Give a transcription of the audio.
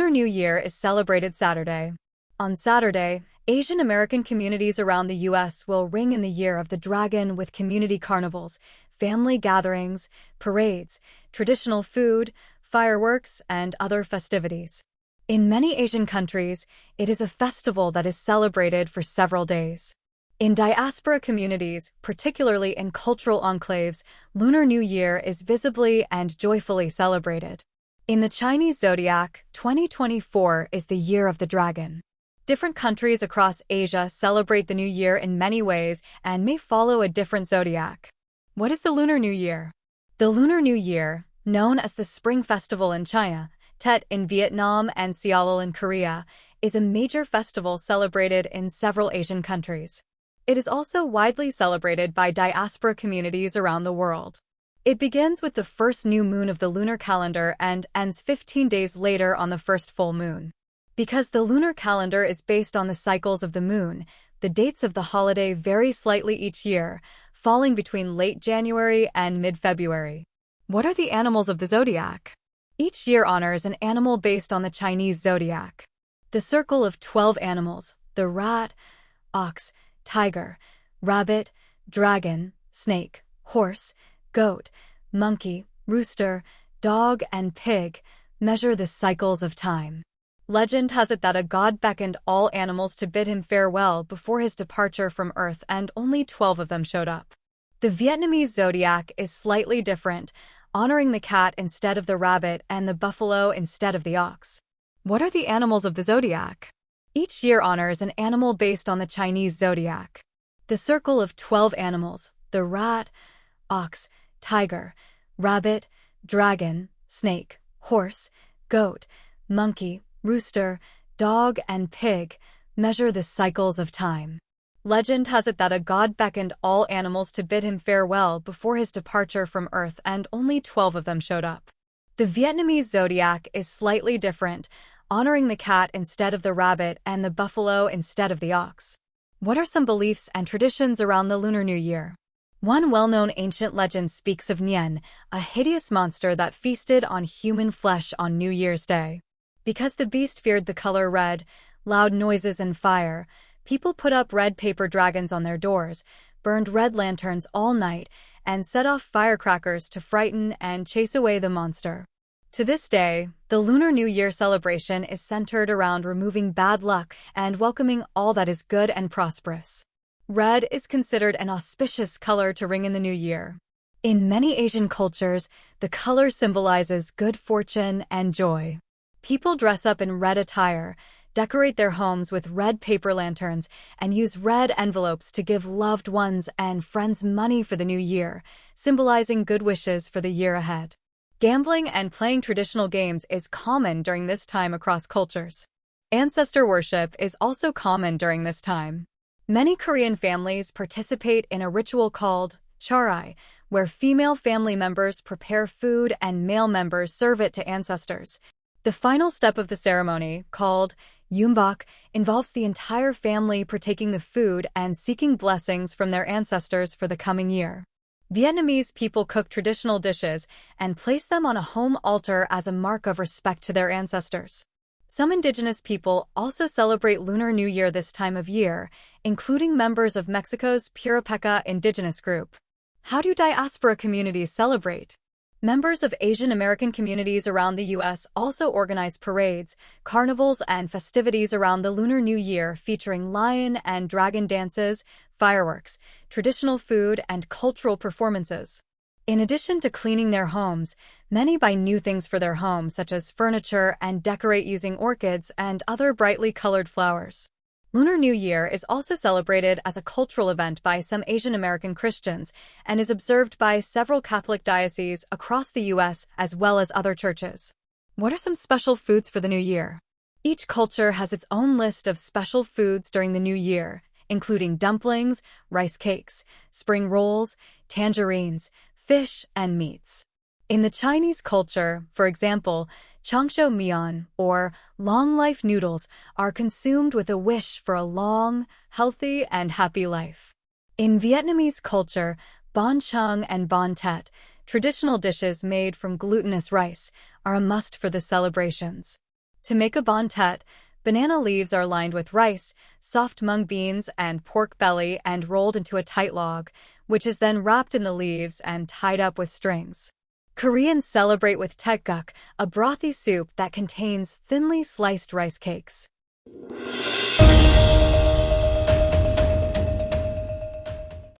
Lunar New Year is celebrated Saturday. On Saturday, Asian American communities around the U.S. will ring in the Year of the Dragon with community carnivals, family gatherings, parades, traditional food, fireworks, and other festivities. In many Asian countries, it is a festival that is celebrated for several days. In diaspora communities, particularly in cultural enclaves, Lunar New Year is visibly and joyfully celebrated. In the Chinese zodiac, 2024 is the Year of the Dragon. Different countries across Asia celebrate the New Year in many ways and may follow a different zodiac. What is the Lunar New Year? The Lunar New Year, known as the Spring Festival in China, Tet in Vietnam, and Seollal in Korea, is a major festival celebrated in several Asian countries. It is also widely celebrated by diaspora communities around the world. It begins with the first new moon of the lunar calendar and ends 15 days later on the first full moon. Because the lunar calendar is based on the cycles of the moon, the dates of the holiday vary slightly each year, falling between late January and mid-February. What are the animals of the zodiac? Each year honors an animal based on the Chinese zodiac. The circle of 12 animals, the rat, ox, tiger, rabbit, dragon, snake, horse, goat, monkey, rooster, dog, and pig, measure the cycles of time. Legend has it that a god beckoned all animals to bid him farewell before his departure from Earth, and only 12 of them showed up. The Vietnamese zodiac is slightly different, honoring the cat instead of the rabbit and the buffalo instead of the ox. What are the animals of the zodiac? Each year honors an animal based on the Chinese zodiac. The circle of 12 animals, the rat, ox, tiger, rabbit, dragon, snake, horse, goat, monkey, rooster, dog, and pig, measure the cycles of time. Legend has it that a god beckoned all animals to bid him farewell before his departure from Earth, and only 12 of them showed up. The Vietnamese zodiac is slightly different, honoring the cat instead of the rabbit and the buffalo instead of the ox. What are some beliefs and traditions around the Lunar New Year? One well-known ancient legend speaks of Nian, a hideous monster that feasted on human flesh on New Year's Day. Because the beast feared the color red, loud noises, and fire, people put up red paper dragons on their doors, burned red lanterns all night, and set off firecrackers to frighten and chase away the monster. To this day, the Lunar New Year celebration is centered around removing bad luck and welcoming all that is good and prosperous. Red is considered an auspicious color to ring in the new year. In many Asian cultures, the color symbolizes good fortune and joy. People dress up in red attire, decorate their homes with red paper lanterns, and use red envelopes to give loved ones and friends money for the new year, symbolizing good wishes for the year ahead. Gambling and playing traditional games is common during this time across cultures. Ancestor worship is also common during this time. Many Korean families participate in a ritual called charai, where female family members prepare food and male members serve it to ancestors. The final step of the ceremony, called yumbok, involves the entire family partaking the food and seeking blessings from their ancestors for the coming year. Vietnamese people cook traditional dishes and place them on a home altar as a mark of respect to their ancestors. Some indigenous people also celebrate Lunar New Year this time of year, including members of Mexico's Purapeca indigenous group. How do diaspora communities celebrate? Members of Asian American communities around the U.S. also organize parades, carnivals, and festivities around the Lunar New Year featuring lion and dragon dances, fireworks, traditional food, and cultural performances. In addition to cleaning their homes, many buy new things for their home, such as furniture, and decorate using orchids and other brightly colored flowers. Lunar New Year is also celebrated as a cultural event by some Asian American Christians and is observed by several Catholic dioceses across the U.S. as well as other churches. What are some special foods for the new year? Each culture has its own list of special foods during the new year, including dumplings, rice cakes, spring rolls, tangerines, fish, and meats. In the Chinese culture, for example, changshu mian, or long-life noodles, are consumed with a wish for a long, healthy, and happy life. In Vietnamese culture, bánh chưng and bánh tét, traditional dishes made from glutinous rice, are a must for the celebrations. To make a bantet, banana leaves are lined with rice, soft mung beans, and pork belly and rolled into a tight log, which is then wrapped in the leaves and tied up with strings. Koreans celebrate with tteokguk, a brothy soup that contains thinly sliced rice cakes.